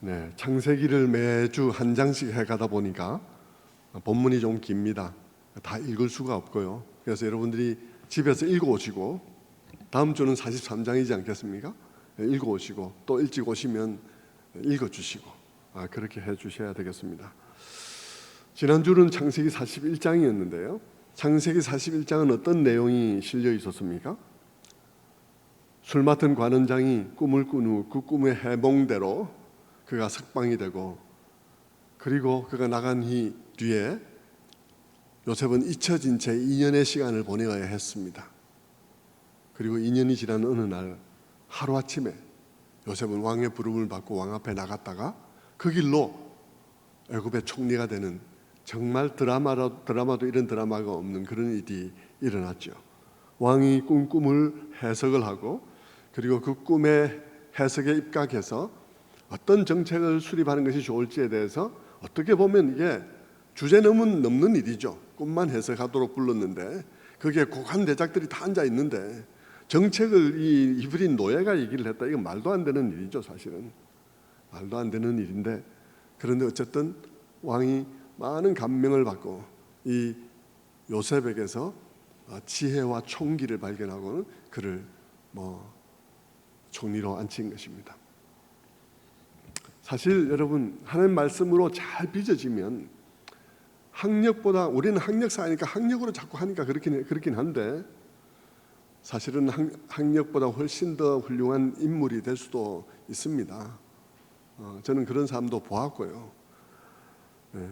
네, 창세기를 매주 한 장씩 해가다 보니까 본문이 좀 깁니다. 다 읽을 수가 없고요. 그래서 여러분들이 집에서 읽어오시고 다음 주는 43장이지 않겠습니까? 읽어오시고 또 일찍 오시면 읽어주시고 그렇게 해주셔야 되겠습니다. 지난주는 창세기 41장이었는데요. 창세기 41장은 어떤 내용이 실려 있었습니까? 술 맡은 관원장이 꿈을 꾼 후 그 꿈의 해몽대로 그가 석방이 되고, 그리고 그가 나간 뒤에 요셉은 잊혀진 채 2년의 시간을 보내어야 했습니다. 그리고 2년이 지난 어느 날 하루아침에 요셉은 왕의 부름을 받고 왕 앞에 나갔다가 그 길로 애굽의 총리가 되는, 정말 드라마도 이런 드라마가 없는 그런 일이 일어났죠. 왕이 꿈을 해석을 하고, 그리고 그 꿈의 해석에 입각해서 어떤 정책을 수립하는 것이 좋을지에 대해서, 어떻게 보면 이게 주제넘는 일이죠. 꿈만 해석하도록 불렀는데 거기에 고관 대작들이 다 앉아 있는데 정책을 이 히브리 노예가 얘기를 했다. 이건 말도 안 되는 일이죠. 사실은 말도 안 되는 일인데, 그런데 어쨌든 왕이 많은 감명을 받고 이 요셉에게서 지혜와 총기를 발견하고는 그를 총리로 앉힌 것입니다. 사실 여러분, 하나님 말씀으로 잘 빚어지면 학력보다, 우리는 학력사니까 학력으로 자꾸 하니까 그렇긴 한데, 사실은 학력보다 훨씬 더 훌륭한 인물이 될 수도 있습니다. 저는 그런 사람도 보았고요. 네.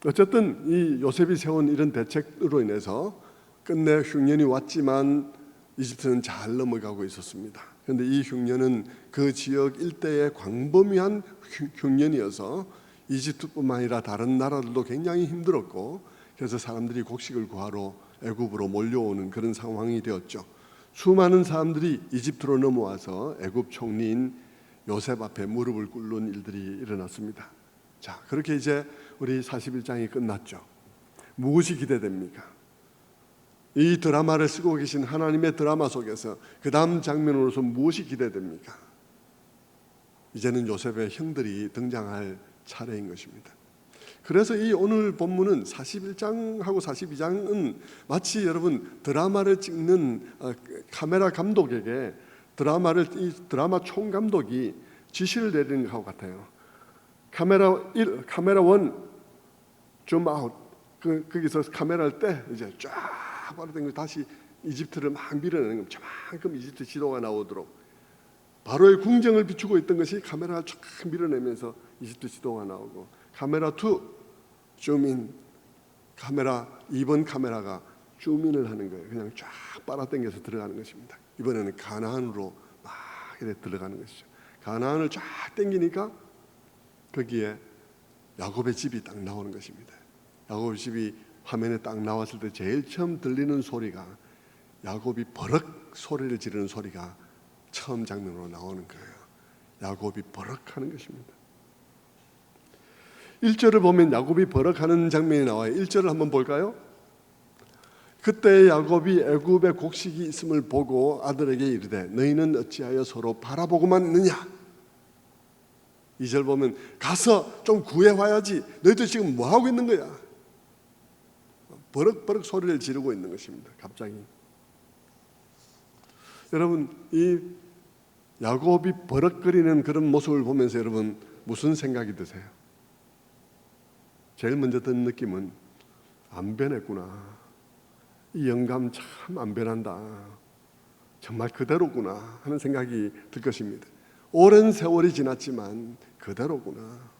어쨌든 이 요셉이 세운 이런 대책으로 인해서 끝내 흉년이 왔지만 이집트는 잘 넘어가고 있었습니다. 그런데 이 흉년은 그 지역 일대의 광범위한 흉년이어서 이집트뿐만 아니라 다른 나라들도 굉장히 힘들었고, 그래서 사람들이 곡식을 구하러 애굽으로 몰려오는 그런 상황이 되었죠. 수많은 사람들이 이집트로 넘어와서 애굽 총리인 요셉 앞에 무릎을 꿇는 일들이 일어났습니다. 자, 그렇게 이제 우리 41장이 끝났죠. 무엇이 기대됩니까? 이 드라마를 쓰고 계신 하나님의 드라마 속에서 그 다음 장면으로서 무엇이 기대됩니까? 이제는 요셉의 형들이 등장할 차례인 것입니다. 그래서 이 오늘 본문은 41장하고 42장은 마치 여러분 드라마를 찍는 카메라 감독에게 이 드라마 총감독이 지시를 내리는 것하고 같아요. 카메라 1, 카메라 1, 줌 아웃. 거기서 카메라를 떼 이제 쫙 빨아당기고 다시 이집트를 막 밀어내는 겁니다. 저만큼 이집트 지도가 나오도록 바로의 궁정을 비추고 있던 것이 카메라가 쫙 밀어내면서 이집트 지도가 나오고, 카메라 2, 줌인, 카메라 2번 카메라가 줌인을 하는 거예요. 그냥 쫙 빨아당겨서 들어가는 것입니다. 이번에는 가나안으로 막 이렇게 들어가는 것이죠. 가나안을 쫙 당기니까 거기에 야곱의 집이 딱 나오는 것입니다. 야곱의 집이 화면에 딱 나왔을 때 제일 처음 들리는 소리가 야곱이 버럭 소리를 지르는 소리가 처음 장면으로 나오는 거예요. 야곱이 버럭하는 것입니다. 1절을 보면 야곱이 버럭하는 장면이 나와요. 1절을 한번 볼까요? 그때 야곱이 애굽에 곡식이 있음을 보고 아들에게 이르되 너희는 어찌하여 서로 바라보고만 있느냐? 2절 보면 가서 좀 구해와야지, 너희들 지금 뭐하고 있는 거야? 버럭버럭 소리를 지르고 있는 것입니다. 갑자기 여러분, 이 야곱이 버럭거리는 그런 모습을 보면서 여러분 무슨 생각이 드세요? 제일 먼저 드는 느낌은 안 변했구나, 이 영감 참 안 변한다, 정말 그대로구나 하는 생각이 들 것입니다. 오랜 세월이 지났지만 그대로구나.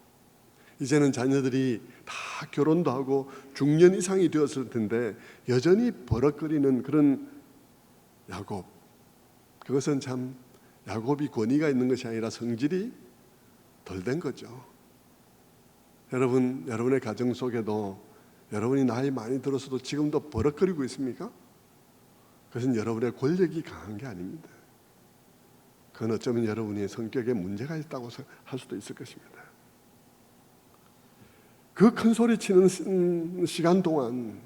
이제는 자녀들이 다 결혼도 하고 중년 이상이 되었을 텐데 여전히 버럭거리는 그런 야곱. 그것은 참 야곱이 권위가 있는 것이 아니라 성질이 덜 된 거죠. 여러분의 가정 속에도 여러분이 나이 많이 들어서도 지금도 버럭거리고 있습니까? 그것은 여러분의 권력이 강한 게 아닙니다. 그건 어쩌면 여러분의 성격에 문제가 있다고 할 수도 있을 것입니다. 그 큰 소리 치는 시간 동안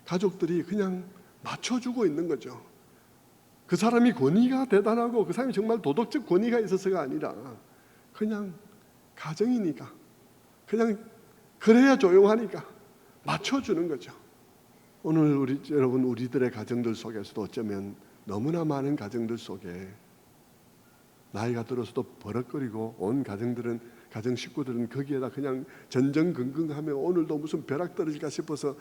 가족들이 그냥 맞춰주고 있는 거죠. 그 사람이 권위가 대단하고 그 사람이 정말 도덕적 권위가 있어서가 아니라 그냥 가정이니까, 그냥 그래야 조용하니까 맞춰주는 거죠. 오늘 여러분 우리들의 가정들 속에서도 어쩌면 너무나 많은 가정들 속에 나이가 들어서도 버럭거리고 온 가정 식구들은 거기에다 그냥 전전긍긍하며 오늘도 무슨 벼락 떨어질까 싶어서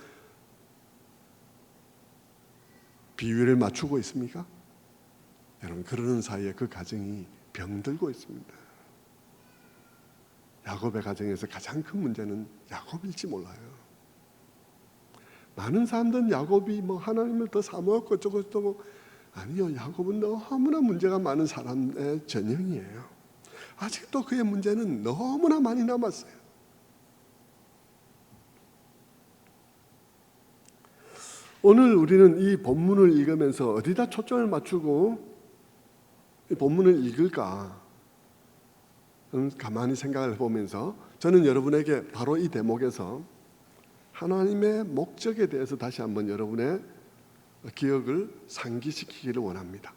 비위를 맞추고 있습니까? 여러분, 그러는 사이에 그 가정이 병들고 있습니다. 야곱의 가정에서 가장 큰 문제는 야곱일지 몰라요. 많은 사람들은 야곱이 하나님을 더 사모했고 어쩌고 아니요, 야곱은 너무나 문제가 많은 사람의 전형이에요. 아직도 그의 문제는 너무나 많이 남았어요. 오늘 우리는 이 본문을 읽으면서 어디다 초점을 맞추고 이 본문을 읽을까 가만히 생각을 해보면서 저는 여러분에게 바로 이 대목에서 하나님의 목적에 대해서 다시 한번 여러분의 기억을 상기시키기를 원합니다.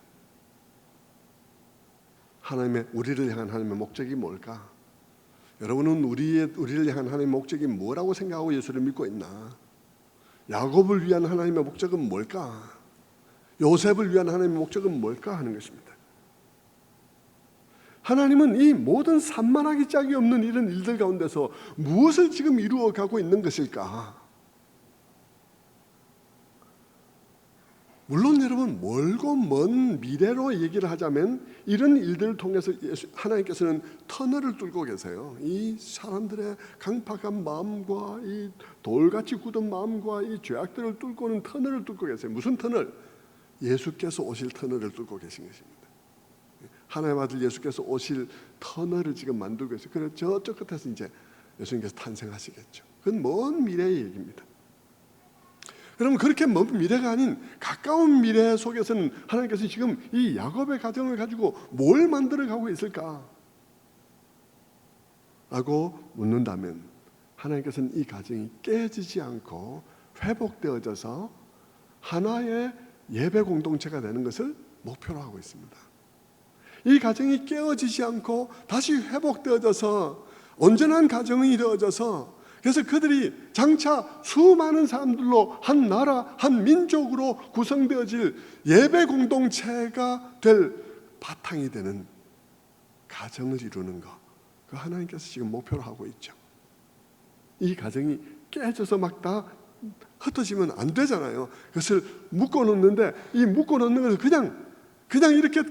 우리를 향한 하나님의 목적이 뭘까? 여러분은 우리를 향한 하나님의 목적이 뭐라고 생각하고 예수를 믿고 있나? 야곱을 위한 하나님의 목적은 뭘까? 요셉을 위한 하나님의 목적은 뭘까 하는 것입니다. 하나님은 이 모든 산만하기 짝이 없는 이런 일들 가운데서 무엇을 지금 이루어가고 있는 것일까? 물론 여러분, 멀고 먼 미래로 얘기를 하자면 이런 일들을 통해서 하나님께서는 터널을 뚫고 계세요. 이 사람들의 강팍한 마음과 이 돌같이 굳은 마음과 이 죄악들을 뚫고는 터널을 뚫고 계세요. 무슨 터널? 예수께서 오실 터널을 뚫고 계신 것입니다. 하나님 아들 예수께서 오실 터널을 지금 만들고 있어요. 그래서 저쪽 끝에서 이제 예수님께서 탄생하시겠죠. 그건 먼 미래의 얘기입니다. 그러면 그렇게 먼 미래가 아닌 가까운 미래 속에서는 하나님께서 지금 이 야곱의 가정을 가지고 뭘 만들어가고 있을까? 라고 묻는다면 하나님께서는 이 가정이 깨지지 않고 회복되어져서 하나의 예배 공동체가 되는 것을 목표로 하고 있습니다. 이 가정이 깨어지지 않고 다시 회복되어져서 온전한 가정이 되어져서 그래서 그들이 장차 수많은 사람들로 한 나라, 한 민족으로 구성되어질 예배 공동체가 될 바탕이 되는 가정을 이루는 것, 그 하나님께서 지금 목표로 하고 있죠. 이 가정이 깨져서 막 다 흩어지면 안 되잖아요. 그것을 묶어놓는데 이 묶어놓는 것을 그냥 이렇게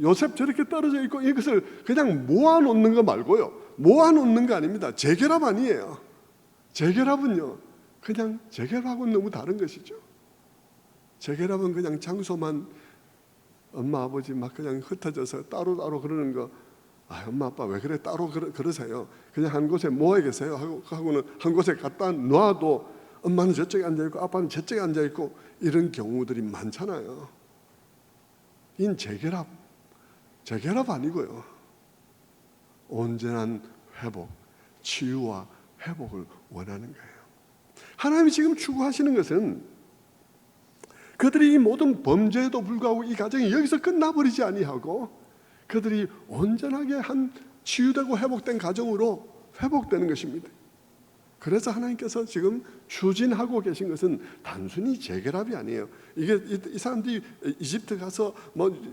요셉 저렇게 떨어져 있고 이것을 그냥 모아놓는 거 말고요. 모아놓는 거 아닙니다. 재결합 아니에요. 재결합은요, 그냥 재결합하고는 너무 다른 것이죠. 재결합은 그냥 장소만 엄마 아버지 막 그냥 흩어져서 따로따로 그러는 거. 엄마 아빠 왜 그래 따로 그러세요? 그냥 한 곳에 모여 계세요 하고는 한 곳에 갖다 놔도 엄마는 저쪽에 앉아있고 아빠는 저쪽에 앉아있고 이런 경우들이 많잖아요. 이건 재결합 아니고요, 온전한 회복, 치유와 회복을 원하는 거예요. 하나님이 지금 추구하시는 것은 그들이 이 모든 범죄에도 불구하고 이 가정이 여기서 끝나버리지 아니하고 그들이 온전하게 한 치유되고 회복된 가정으로 회복되는 것입니다. 그래서 하나님께서 지금 추진하고 계신 것은 단순히 재결합이 아니에요. 이게 이 사람들이 이집트 가서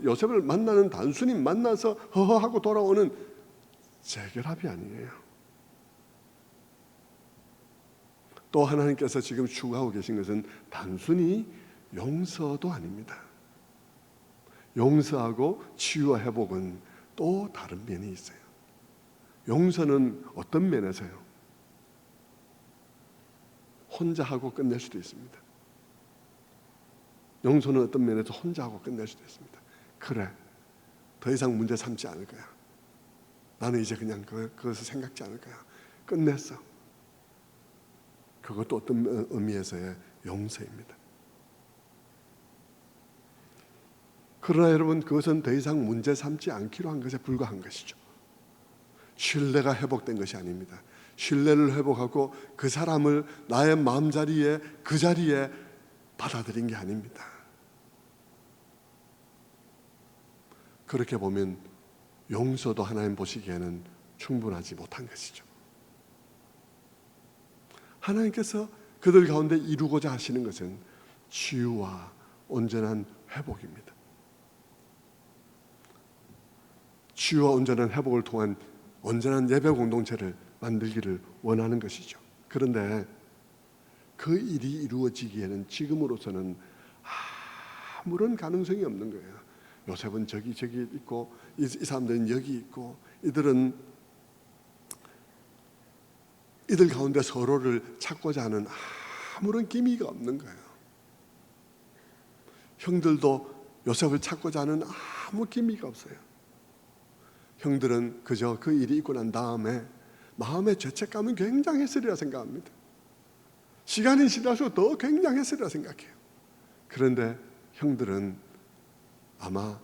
요셉을 만나는 단순히 만나서 허허하고 돌아오는 재결합이 아니에요. 또 하나님께서 지금 추구하고 계신 것은 단순히 용서도 아닙니다. 용서하고 치유와 회복은 또 다른 면이 있어요. 용서는 어떤 면에서요? 혼자 하고 끝낼 수도 있습니다. 용서는 어떤 면에서 혼자 하고 끝낼 수도 있습니다. 그래, 더 이상 문제 삼지 않을 거야. 나는 이제 그냥 그것을 생각지 않을 거야. 끝냈어. 그것도 어떤 의미에서의 용서입니다. 그러나 여러분, 그것은 더 이상 문제 삼지 않기로 한 것에 불과한 것이죠. 신뢰가 회복된 것이 아닙니다. 신뢰를 회복하고 그 사람을 나의 마음자리에 그 자리에 받아들인 게 아닙니다. 그렇게 보면 용서도 하나님 보시기에는 충분하지 못한 것이죠. 하나님께서 그들 가운데 이루고자 하시는 것은 치유와 온전한 회복입니다. 치유와 온전한 회복을 통한 온전한 예배 공동체를 만들기를 원하는 것이죠. 그런데 그 일이 이루어지기에는 지금으로서는 아무런 가능성이 없는 거예요. 요셉은 저기 있고 이 사람들은 여기 있고 이들 가운데 서로를 찾고자 하는 아무런 기미가 없는 거예요. 형들도 요셉을 찾고자 하는 아무 기미가 없어요. 형들은 그저 그 일이 있고 난 다음에 마음의 죄책감은 굉장했으리라 생각합니다. 시간이 지날수록 더 굉장했으리라 생각해요. 그런데 형들은 아마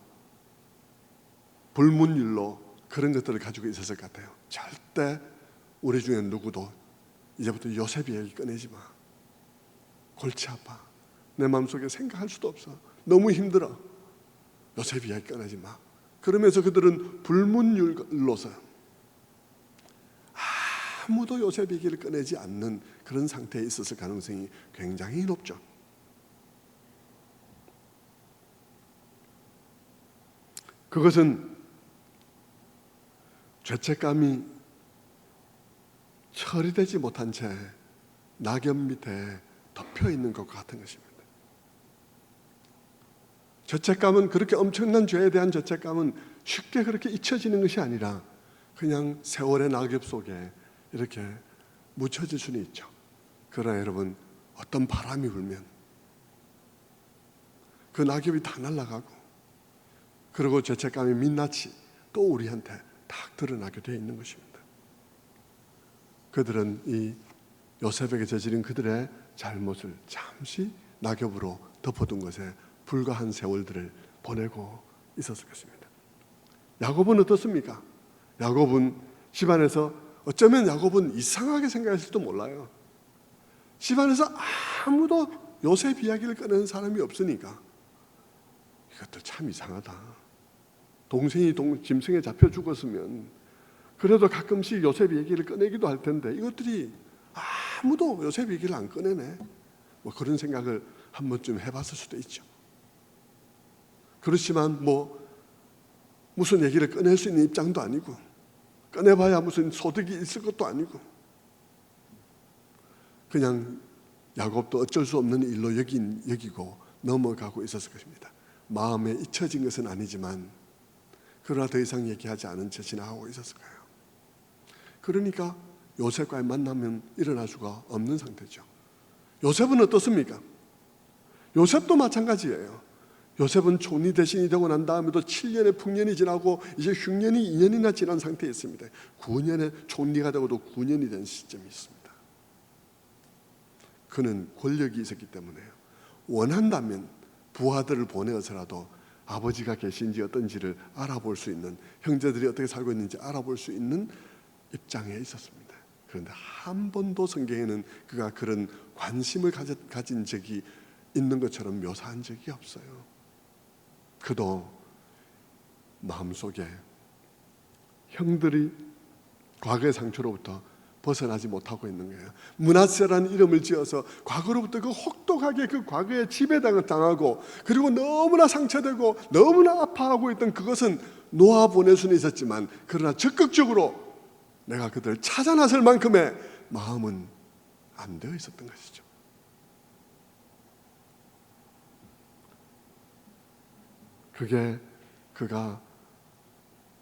불문율로 그런 것들을 가지고 있었을 것 같아요. 절대 우리 중에 누구도 이제부터 요셉 이야기 꺼내지 마. 골치 아파. 내 마음속에 생각할 수도 없어. 너무 힘들어. 요셉 이야기 꺼내지 마. 그러면서 그들은 불문율로서 아무도 요셉 얘기를 꺼내지 않는 그런 상태에 있었을 가능성이 굉장히 높죠. 그것은 죄책감이 처리되지 못한 채 낙엽 밑에 덮여 있는 것과 같은 것입니다. 죄책감은 그렇게 엄청난 죄에 대한 죄책감은 쉽게 그렇게 잊혀지는 것이 아니라 그냥 세월의 낙엽 속에 이렇게 묻혀질 수는 있죠. 그러나 여러분, 어떤 바람이 불면 그 낙엽이 다 날아가고 그리고 죄책감이 민낯이 또 우리한테 딱 드러나게 되어 있는 것입니다. 그들은 이 요셉에게 저지른 그들의 잘못을 잠시 낙엽으로 덮어둔 것에 불과한 세월들을 보내고 있었을 것입니다. 야곱은 어떻습니까? 야곱은 집안에서 어쩌면 야곱은 이상하게 생각했을지도 몰라요. 집안에서 아무도 요셉 이야기를 꺼내는 사람이 없으니까 이것도 참 이상하다. 동생이 짐승에 잡혀 죽었으면 그래도 가끔씩 요셉 얘기를 꺼내기도 할 텐데 이것들이 아무도 요셉 얘기를 안 꺼내네. 뭐 그런 생각을 한 번쯤 해봤을 수도 있죠. 그렇지만 무슨 얘기를 꺼낼 수 있는 입장도 아니고 꺼내봐야 무슨 소득이 있을 것도 아니고 그냥 야곱도 어쩔 수 없는 일로 여기고 넘어가고 있었을 것입니다. 마음에 잊혀진 것은 아니지만 그러나 더 이상 얘기하지 않은 채 지나가고 있었을 거예요. 그러니까 요셉과의 만나면 일어날 수가 없는 상태죠. 요셉은 어떻습니까? 요셉도 마찬가지예요. 요셉은 총리 대신이 되고 난 다음에도 7년의 풍년이 지나고 이제 흉년이 2년이나 지난 상태에 있습니다. 9년에 총리가 되고도 9년이 된 시점이 있습니다. 그는 권력이 있었기 때문에 원한다면 부하들을 보내어서라도 아버지가 계신지 어떤지를 알아볼 수 있는, 형제들이 어떻게 살고 있는지 알아볼 수 있는 입장에 있었습니다. 그런데 한 번도 성경에는 그가 그런 관심을 가진 적이 있는 것처럼 묘사한 적이 없어요. 그도 마음속에 형들이 과거의 상처로부터 벗어나지 못하고 있는 거예요. 므낫세라는 이름을 지어서 과거로부터 그 혹독하게 그 과거에 지배당하고 그리고 너무나 상처되고 너무나 아파하고 있던 그것은 놓아보낼 수는 있었지만 그러나 적극적으로 내가 그들을 찾아 나설 만큼의 마음은 안 되어 있었던 것이죠. 그게 그가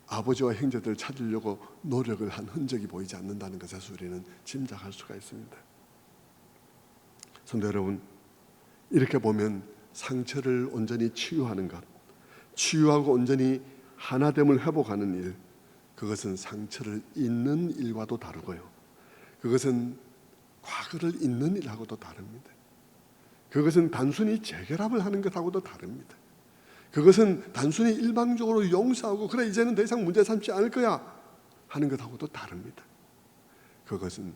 아버지와 형제들을 찾으려고 노력을 한 흔적이 보이지 않는다는 것에서 우리는 짐작할 수가 있습니다. 성도 여러분, 이렇게 보면 상처를 온전히 치유하는 것, 치유하고 온전히 하나됨을 회복하는 일, 그것은 상처를 잊는 일과도 다르고요. 그것은 과거를 잊는 일하고도 다릅니다. 그것은 단순히 재결합을 하는 것하고도 다릅니다. 그것은 단순히 일방적으로 용서하고 그래 이제는 더 이상 문제 삼지 않을 거야 하는 것하고도 다릅니다. 그것은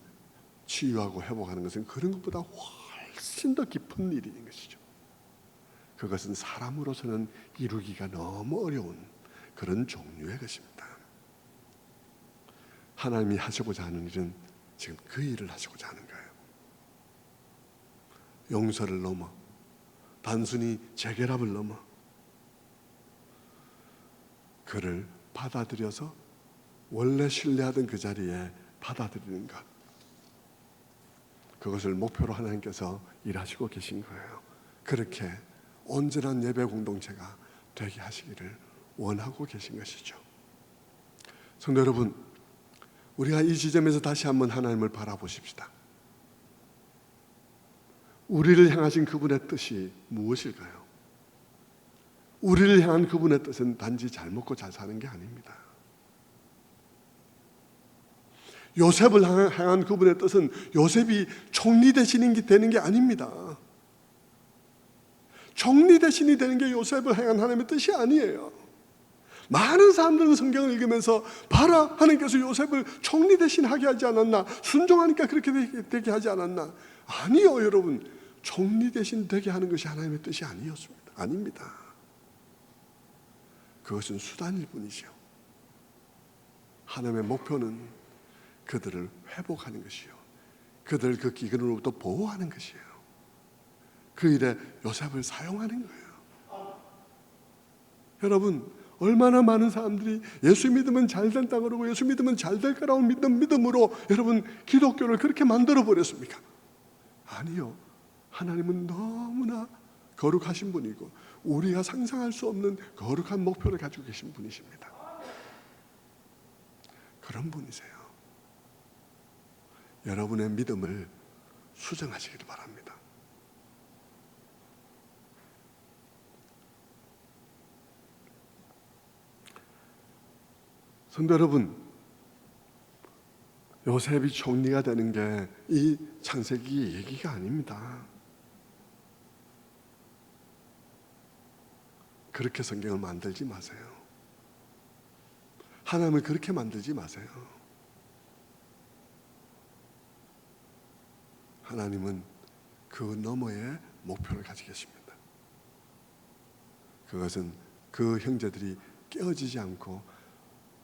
치유하고 회복하는 것은 그런 것보다 훨씬 더 깊은 일인 것이죠. 그것은 사람으로서는 이루기가 너무 어려운, 그런 종류의 것입니다. 하나님이 하시고자 하는 일은 지금 그 일을 하시고자 하는 거예요. 용서를 넘어, 단순히 재결합을 넘어 그를 받아들여서 원래 신뢰하던 그 자리에 받아들이는 것, 그것을 목표로 하나님께서 일하시고 계신 거예요. 그렇게 온전한 예배 공동체가 되게 하시기를 원하고 계신 것이죠. 성도 여러분, 우리가 이 지점에서 다시 한번 하나님을 바라보십시다. 우리를 향하신 그분의 뜻이 무엇일까요? 우리를 향한 그분의 뜻은 단지 잘 먹고 잘 사는 게 아닙니다. 요셉을 향한 그분의 뜻은 요셉이 총리 대신이 되는 게 아닙니다. 총리 대신이 되는 게 요셉을 향한 하나님의 뜻이 아니에요. 많은 사람들은 성경을 읽으면서 봐라, 하나님께서 요셉을 총리 대신 하게 하지 않았나, 순종하니까 그렇게 되게 하지 않았나. 아니요, 여러분, 총리 대신 되게 하는 것이 하나님의 뜻이 아니었습니다. 아닙니다. 그것은 수단일 뿐이죠. 하나님의 목표는 그들을 회복하는 것이요, 그들을 그 기근으로부터 보호하는 것이에요. 그 일에 요셉을 사용하는 거예요. 여러분, 얼마나 많은 사람들이 예수 믿으면 잘 된다 그러고 예수 믿으면 잘 될 거라고 믿음으로 여러분 기독교를 그렇게 만들어 버렸습니까? 아니요. 하나님은 너무나 거룩하신 분이고 우리가 상상할 수 없는 거룩한 목표를 가지고 계신 분이십니다. 그런 분이세요. 여러분의 믿음을 수정하시기를 바랍니다. 성도 여러분, 요셉이 총리가 되는 게 이 창세기 얘기가 아닙니다. 그렇게 성경을 만들지 마세요. 하나님을 그렇게 만들지 마세요. 하나님은 그 너머에 목표를 가지고 계십니다. 그것은 그 형제들이 깨어지지 않고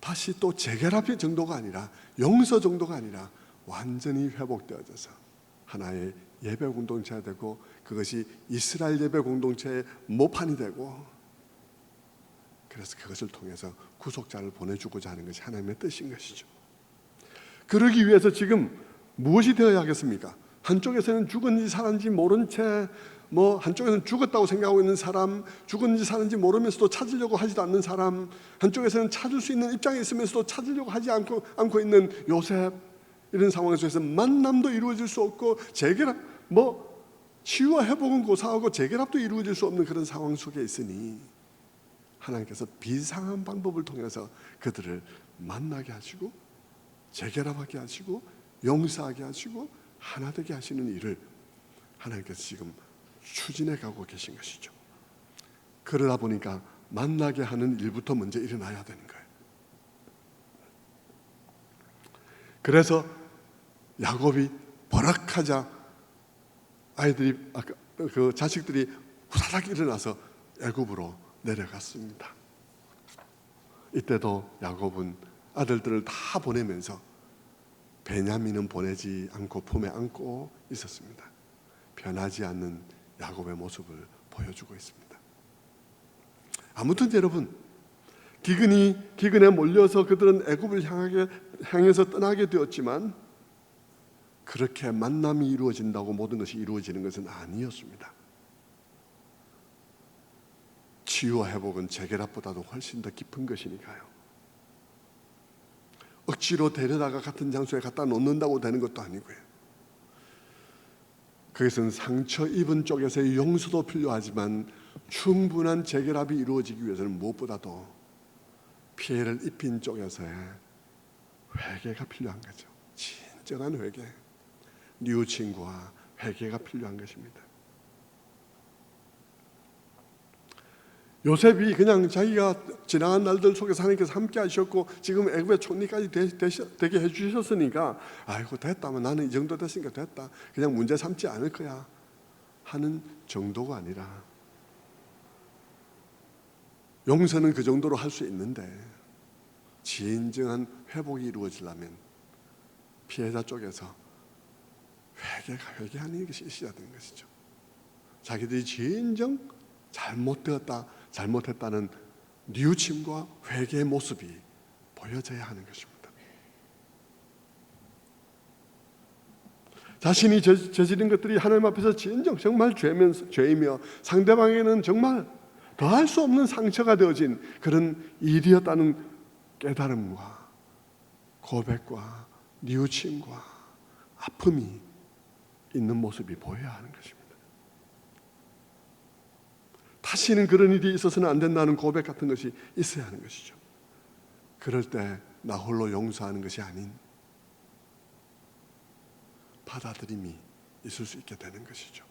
다시 또 재결합의 정도가 아니라 용서 정도가 아니라 완전히 회복되어져서 하나의 예배 공동체가 되고 그것이 이스라엘 예배 공동체의 모판이 되고 그래서 그것을 통해서 구속자를 보내주고자 하는 것이 하나님의 뜻인 것이죠. 그러기 위해서 지금 무엇이 되어야 하겠습니까? 한쪽에서는 죽은지 살았는지 모른 채 한쪽에서는 죽었다고 생각하고 있는 사람, 죽은지 사는지 모르면서도 찾으려고 하지도 않는 사람, 한쪽에서는 찾을 수 있는 입장에 있으면서도 찾으려고 하지 않고 있는 요셉, 이런 상황 속에서 만남도 이루어질 수 없고 재결합, 치유와 회복은 고사하고 재결합도 이루어질 수 없는 그런 상황 속에 있으니 하나님께서 비상한 방법을 통해서 그들을 만나게 하시고 재결합하게 하시고 용서하게 하시고 하나 되게 하시는 일을 하나님께서 지금 추진해 가고 계신 것이죠. 그러다 보니까 만나게 하는 일부터 먼저 일어나야 되는 거예요. 그래서 야곱이 버럭하자 아이들이 그 자식들이 후다닥 일어나서 애굽으로 내려갔습니다. 이때도 야곱은 아들들을 다 보내면서 베냐민은 보내지 않고 품에 안고 있었습니다. 변하지 않는 야곱의 모습을 보여주고 있습니다. 아무튼 여러분, 기근에 몰려서 그들은 애굽을 향해서 떠나게 되었지만 그렇게 만남이 이루어진다고 모든 것이 이루어지는 것은 아니었습니다. 치유와 회복은 재결합보다도 훨씬 더 깊은 것이니까요. 억지로 데려다가 같은 장소에 갖다 놓는다고 되는 것도 아니고요. 그것은 상처 입은 쪽에서의 용서도 필요하지만 충분한 재결합이 이루어지기 위해서는 무엇보다도 피해를 입힌 쪽에서의 회개가 필요한 거죠. 진정한 회개, 뉘우침과 회개가 필요한 것입니다. 요셉이 그냥 자기가 지나간 날들 속에서 하나님께서 함께 하셨고 지금 애굽의 총리까지 되게 해주셨으니까 아이고 됐다면 나는 이 정도 됐으니까 됐다, 그냥 문제 삼지 않을 거야 하는 정도가 아니라 용서는 그 정도로 할 수 있는데 진정한 회복이 이루어지려면 피해자 쪽에서 회개하는 것이 있어야 되는 것이죠. 자기들이 진정 잘못했다는 뉘우침과 회개의 모습이 보여져야 하는 것입니다. 자신이 저지른 것들이 하나님 앞에서 진정 정말 죄이며 상대방에게는 정말 더할 수 없는 상처가 되어진 그런 일이었다는 깨달음과 고백과 뉘우침과 아픔이 있는 모습이 보여야 하는 것입니다. 다시는 그런 일이 있어서는 안 된다는 고백 같은 것이 있어야 하는 것이죠. 그럴 때 나 홀로 용서하는 것이 아닌 받아들임이 있을 수 있게 되는 것이죠.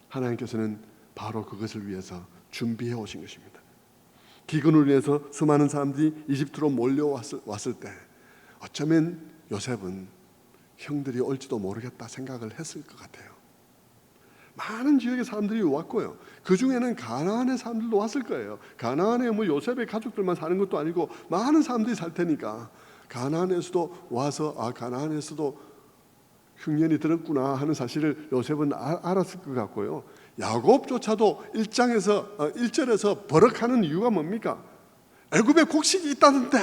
하나님께서는 바로 그것을 위해서 준비해 오신 것입니다. 기근으로 인해서 수많은 사람들이 이집트로 몰려왔을 때 어쩌면 요셉은 형들이 올지도 모르겠다 생각을 했을 것 같아요. 많은 지역의 사람들이 왔고요. 그 중에는 가나안의 사람들도 왔을 거예요. 가나안에 요셉의 가족들만 사는 것도 아니고 많은 사람들이 살 테니까 가나안에서도 와서 가나안에서도 흉년이 들었구나 하는 사실을 요셉은 알았을 것 같고요. 야곱조차도 1절에서 버럭하는 이유가 뭡니까? 애굽에 곡식이 있다던데,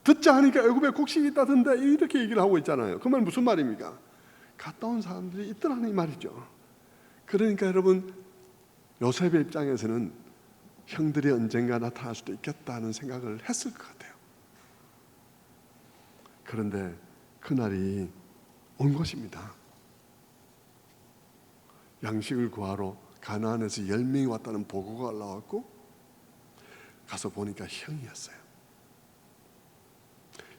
듣자 하니까 애굽에 곡식이 있다던데 이렇게 얘기를 하고 있잖아요. 그 말 무슨 말입니까? 갔다 온 사람들이 있더라는 이 말이죠. 그러니까 여러분, 요셉의 입장에서는 형들이 언젠가 나타날 수도 있겠다는 생각을 했을 것 같아요. 그런데 그날이 온 것입니다. 양식을 구하러 가나안에서 10명이 왔다는 보고가 올라왔고 가서 보니까 형이었어요.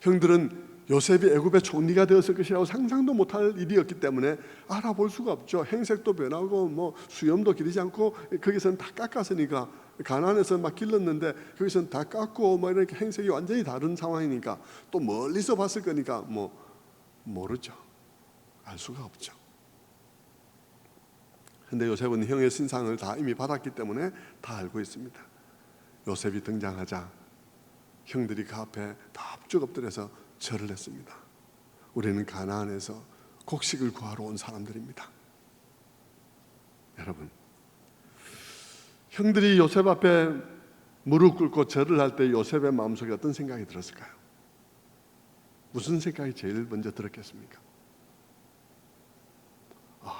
형들은 요셉이 애굽의 총리가 되었을 것이라고 상상도 못할 일이었기 때문에 알아볼 수가 없죠. 행색도 변하고 수염도 기르지 않고 거기서는 다 깎았으니까, 가나안에서 막 길렀는데 거기서는 다 깎고 이렇게 행색이 완전히 다른 상황이니까 또 멀리서 봤을 거니까 모르죠. 알 수가 없죠. 근데 요셉은 형의 신상을 다 이미 받았기 때문에 다 알고 있습니다. 요셉이 등장하자 형들이 그 앞에 다 엎쭉 엎드려서 절을 했습니다. 우리는 가나안에서 곡식을 구하러 온 사람들입니다. 여러분, 형들이 요셉 앞에 무릎 꿇고 절을 할 때 요셉의 마음속에 어떤 생각이 들었을까요? 무슨 생각이 제일 먼저 들었겠습니까?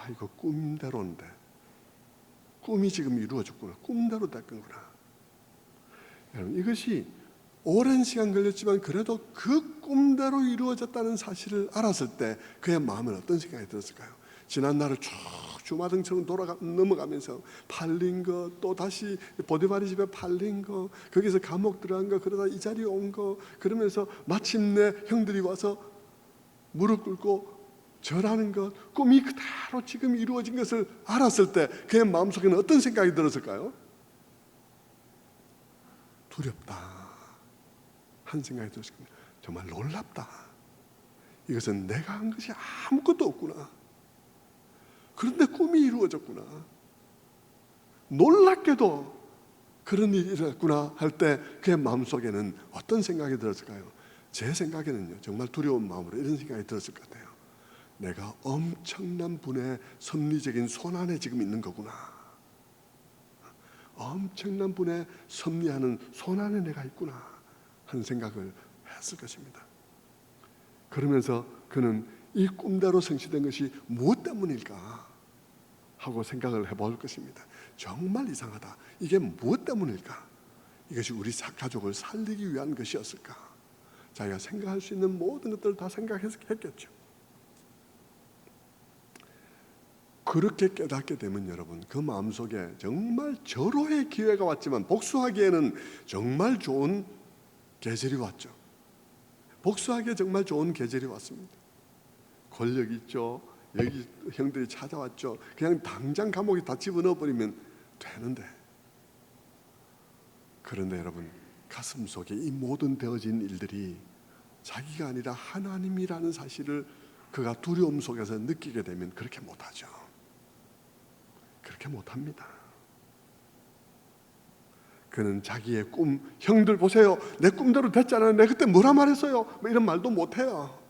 이거 꿈대로인데, 꿈이 지금 이루어졌구나, 꿈대로 됐구나. 여러분, 이것이 오랜 시간 걸렸지만 그래도 그 꿈대로 이루어졌다는 사실을 알았을 때 그의 마음은 어떤 생각이 들었을까요? 지난 날을 쭉 주마등처럼 넘어가면서 팔린 거, 또 다시 보디바리 집에 팔린 거, 거기서 감옥 들어간 거, 그러다 이 자리에 온 거, 그러면서 마침내 형들이 와서 무릎 꿇고 절하는 것, 꿈이 그대로 지금 이루어진 것을 알았을 때 그의 마음속에는 어떤 생각이 들었을까요? 두렵다 한 생각이 들었을 겁니다. 정말 놀랍다. 이것은 내가 한 것이 아무것도 없구나. 그런데 꿈이 이루어졌구나. 놀랍게도 그런 일이 일어났구나 할 때 그의 마음속에는 어떤 생각이 들었을까요? 제 생각에는요, 정말 두려운 마음으로 이런 생각이 들었을 것 같아요. 내가 엄청난 분의 섭리적인 손안에 지금 있는 거구나. 엄청난 분의 섭리하는 손안에 내가 있구나 하는 생각을 했을 것입니다. 그러면서 그는 이 꿈대로 성취된 것이 무엇 때문일까 하고 생각을 해볼 것입니다. 정말 이상하다. 이게 무엇 때문일까? 이것이 우리 가족을 살리기 위한 것이었을까? 자기가 생각할 수 있는 모든 것들을 다 생각했겠죠. 그렇게 깨닫게 되면 여러분, 그 마음속에 정말 절호의 기회가 왔지만 복수하기에는 정말 좋은 계절이 왔죠. 복수하기에 정말 좋은 계절이 왔습니다. 권력 있죠. 여기 형들이 찾아왔죠. 그냥 당장 감옥에 다 집어넣어버리면 되는데, 그런데 여러분, 가슴 속에 이 모든 되어진 일들이 자기가 아니라 하나님이라는 사실을 그가 두려움 속에서 느끼게 되면 그렇게 못하죠. 그렇게 못합니다. 그는 자기의 꿈, 형들 보세요, 내 꿈대로 됐잖아요, 내가 그때 뭐라 말했어요, 뭐 이런 말도 못해요.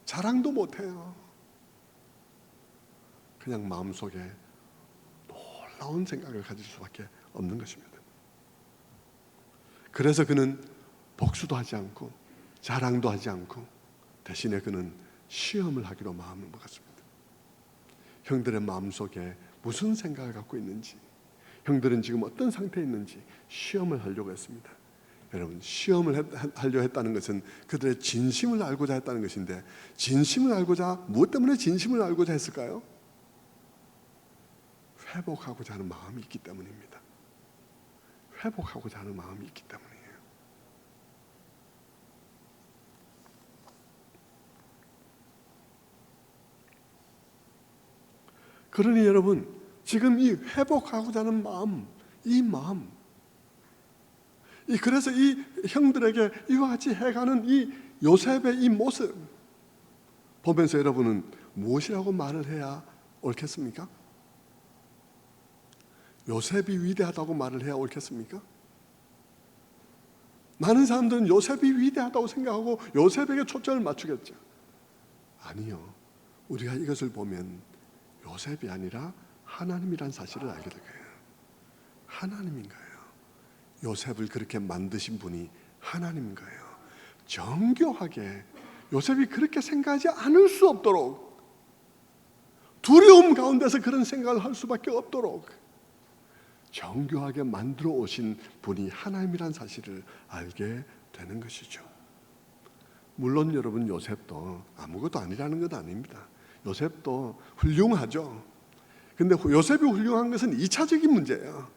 자랑도 못해요. 그냥 마음속에 놀라운 생각을 가질 수밖에 없는 것입니다. 그래서 그는 복수도 하지 않고 자랑도 하지 않고 대신에 그는 시험을 하기로 마음을 먹었습니다. 형들의 마음속에 무슨 생각을 갖고 있는지, 형들은 지금 어떤 상태에 있는지 시험을 하려고 했습니다. 여러분, 시험을 하려 했다는 것은 그들의 진심을 알고자 했다는 것인데, 진심을 알고자, 무엇 때문에 진심을 알고자 했을까요? 회복하고자 하는 마음이 있기 때문입니다. 회복하고자 하는 마음이 있기 때문이에요. 그러니 여러분, 지금 이 회복하고자 하는 마음, 이 마음, 그래서 이 형들에게 이와 같이 해가는 이 요셉의 이 모습 보면서 여러분은 무엇이라고 말을 해야 옳겠습니까? 요셉이 위대하다고 말을 해야 옳겠습니까? 많은 사람들은 요셉이 위대하다고 생각하고 요셉에게 초점을 맞추겠죠. 아니요, 우리가 이것을 보면 요셉이 아니라 하나님이란 사실을 알게 될 거예요. 하나님인 거예요. 요셉을 그렇게 만드신 분이 하나님인 거예요. 정교하게 요셉이 그렇게 생각하지 않을 수 없도록, 두려움 가운데서 그런 생각을 할 수밖에 없도록 정교하게 만들어 오신 분이 하나님이란 사실을 알게 되는 것이죠. 물론 여러분, 요셉도 아무것도 아니라는 건 아닙니다. 요셉도 훌륭하죠. 근데 요셉이 훌륭한 것은 2차적인 문제예요.